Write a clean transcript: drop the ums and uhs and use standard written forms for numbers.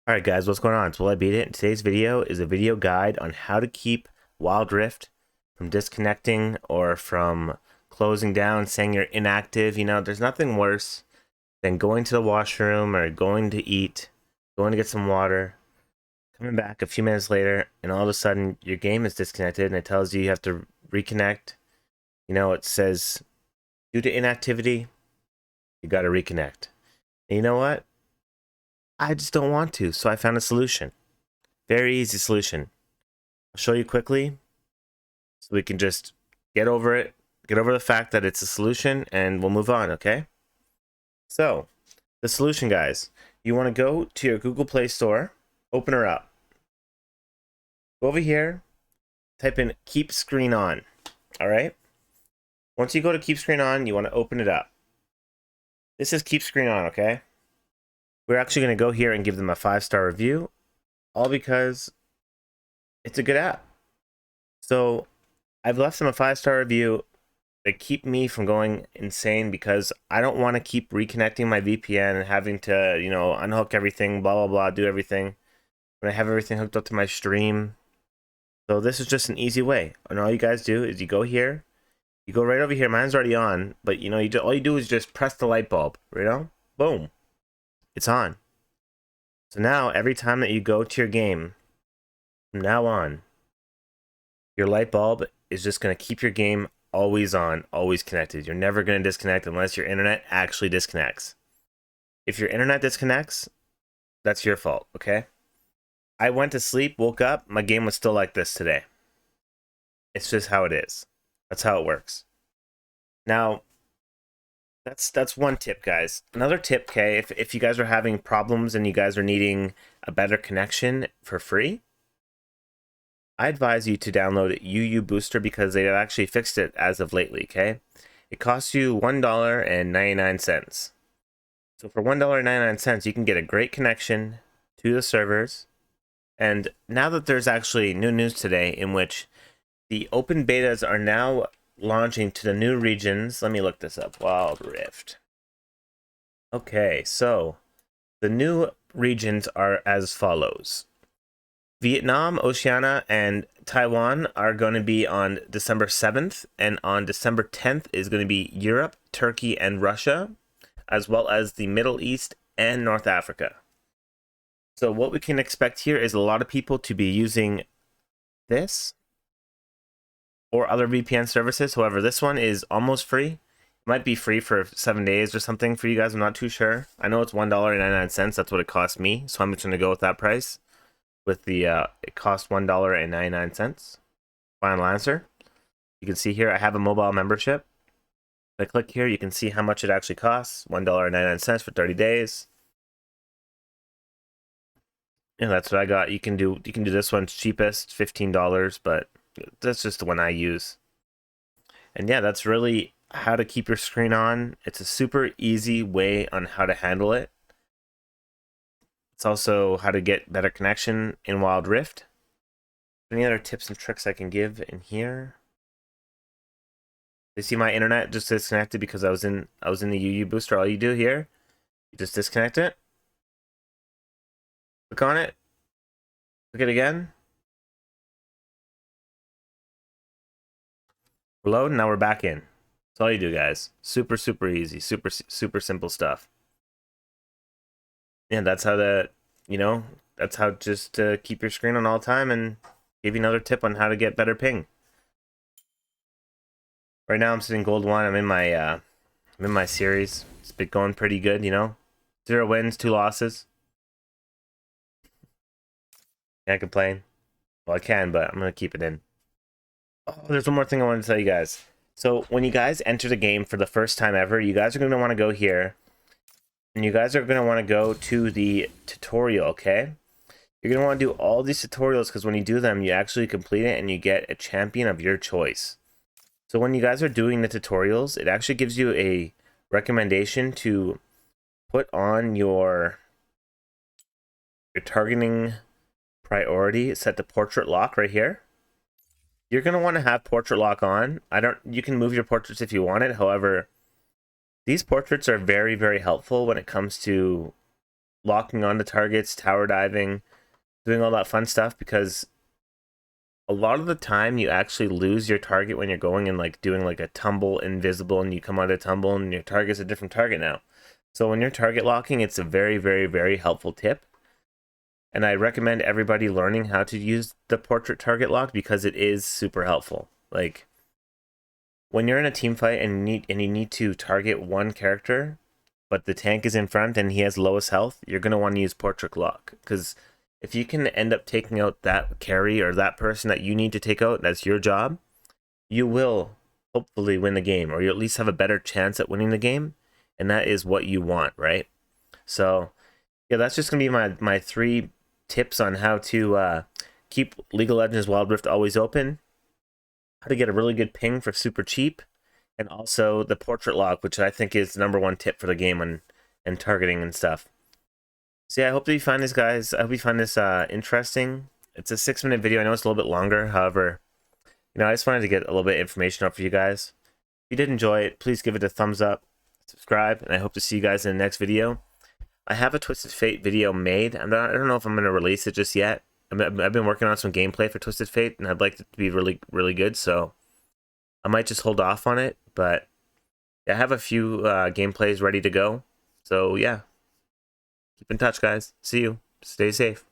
Alright guys, what's going on? It's Willibeatit, and today's video is a video guide on how to keep Wild Rift from disconnecting or from closing down, saying you're inactive. You know, there's nothing worse than going to the washroom or going to eat, going to get some water, coming back a few minutes later, and all of a sudden your game is disconnected and it tells you you have to reconnect. You know, it says, due to inactivity, you gotta reconnect. And you know what? I just don't want to, so I found a solution. Very easy solution. I'll show you quickly so we can just get over it, get over the fact that it's a solution, and we'll move on, okay? So, the solution, guys, you want to go to your Google Play Store, open her up. Go over here, type in keep screen on, all right? Once you go to keep screen on, you want to open it up. This is keep screen on, okay? We're actually going to go here and give them a 5-star review, all because it's a good app. So I've left them a 5-star review. They keep me from going insane because I don't want to keep reconnecting my VPN and having to, you know, unhook everything, blah, blah, blah, do everything when I have everything hooked up to my stream. So this is just an easy way. And all you guys do is you go here, you go right over here. Mine's already on, but you know, all you do is just press the light bulb, you know, boom. It's on. So now every time that you go to your game, from now on, your light bulb is just going to keep your game always on, always connected. You're never going to disconnect unless your internet actually disconnects. If your internet disconnects, that's your fault, okay? I went to sleep, woke up, my game was still like this today. It's just how it is. That's how it works. Now, that's one tip, guys. Another tip, okay, if you guys are having problems and you guys are needing a better connection for free, I advise you to download UU Booster because they've actually fixed it as of lately, okay? It costs you $1.99. So for $1.99, you can get a great connection to the servers. And now that there's actually new news today in which the open betas are now launching to the new regions. Let me look this up. Wild Rift. Okay, so the new regions are as follows. Vietnam, Oceania, and Taiwan are going to be on December 7th, and on December 10th is going to be Europe, Turkey, and Russia, as well as the Middle East and North Africa. So what we can expect here is a lot of people to be using this or other VPN services. However, this one is almost free. It might be free for 7 days or something for you guys. I'm not too sure. I know it's $1.99. That's what it cost me. So I'm just going to go with that price. With the, it cost $1.99. Final answer. You can see here, I have a mobile membership. If I click here, you can see how much it actually costs. $1.99 for 30 days. And that's what I got. You can do this one's cheapest, $15, but that's just the one I use. And yeah, that's really how to keep your screen on. It's a super easy way on how to handle it. It's also how to get better connection in Wild Rift. Any other tips and tricks I can give in here? You see my internet just disconnected because I was in the UU booster. All you do here, you just disconnect it. Click on it. Click it again. Reload, now we're back in. That's all you do, guys. Super, super easy. Super, super simple stuff. And that's how that's how just to keep your screen on all time and give you another tip on how to get better ping. Right now I'm sitting gold 1. I'm in my series. It's been going pretty good, you know. 0 wins, 2 losses. Can't complain. Well, I can, but I'm gonna keep it in. Oh, there's one more thing I wanted to tell you guys. So when you guys enter the game for the first time ever, you guys are going to want to go here. And you guys are going to want to go to the tutorial, okay? You're going to want to do all these tutorials because when you do them, you actually complete it and you get a champion of your choice. So when you guys are doing the tutorials, it actually gives you a recommendation to put on your targeting priority set to portrait lock right here. You're going to want to have portrait lock on. You can move your portraits if you want it. However, these portraits are very, very helpful when it comes to locking onto targets, tower diving, doing all that fun stuff, because a lot of the time you actually lose your target when you're going and like doing like a tumble invisible, and you come out of tumble and your target's a different target now. So when you're target locking, it's a very, very, very helpful tip. And I recommend everybody learning how to use the portrait target lock because it is super helpful. Like when you're in a team fight and you need to target one character, but the tank is in front and he has lowest health, you're gonna want to use portrait lock, because if you can end up taking out that carry or that person that you need to take out, that's your job, you will hopefully win the game, or you at least have a better chance at winning the game, and that is what you want, right? So yeah, that's just gonna be my 3 tips on how to keep League of Legends Wild Rift always open, how to get a really good ping for super cheap, and also the portrait lock, which I think is the #1 tip for the game and targeting and stuff. So yeah, I hope that you find this, guys. I hope you find this interesting. It's a 6-minute video. I know it's a little bit longer. However, I just wanted to get a little bit of information up for you guys. If you did enjoy it, please give it a thumbs up, subscribe, and I hope to see you guys in the next video. I have a Twisted Fate video made. I don't know if I'm going to release it just yet. I've been working on some gameplay for Twisted Fate, and I'd like it to be really, really good, so I might just hold off on it, but I have a few gameplays ready to go. So yeah, keep in touch, guys. See you. Stay safe.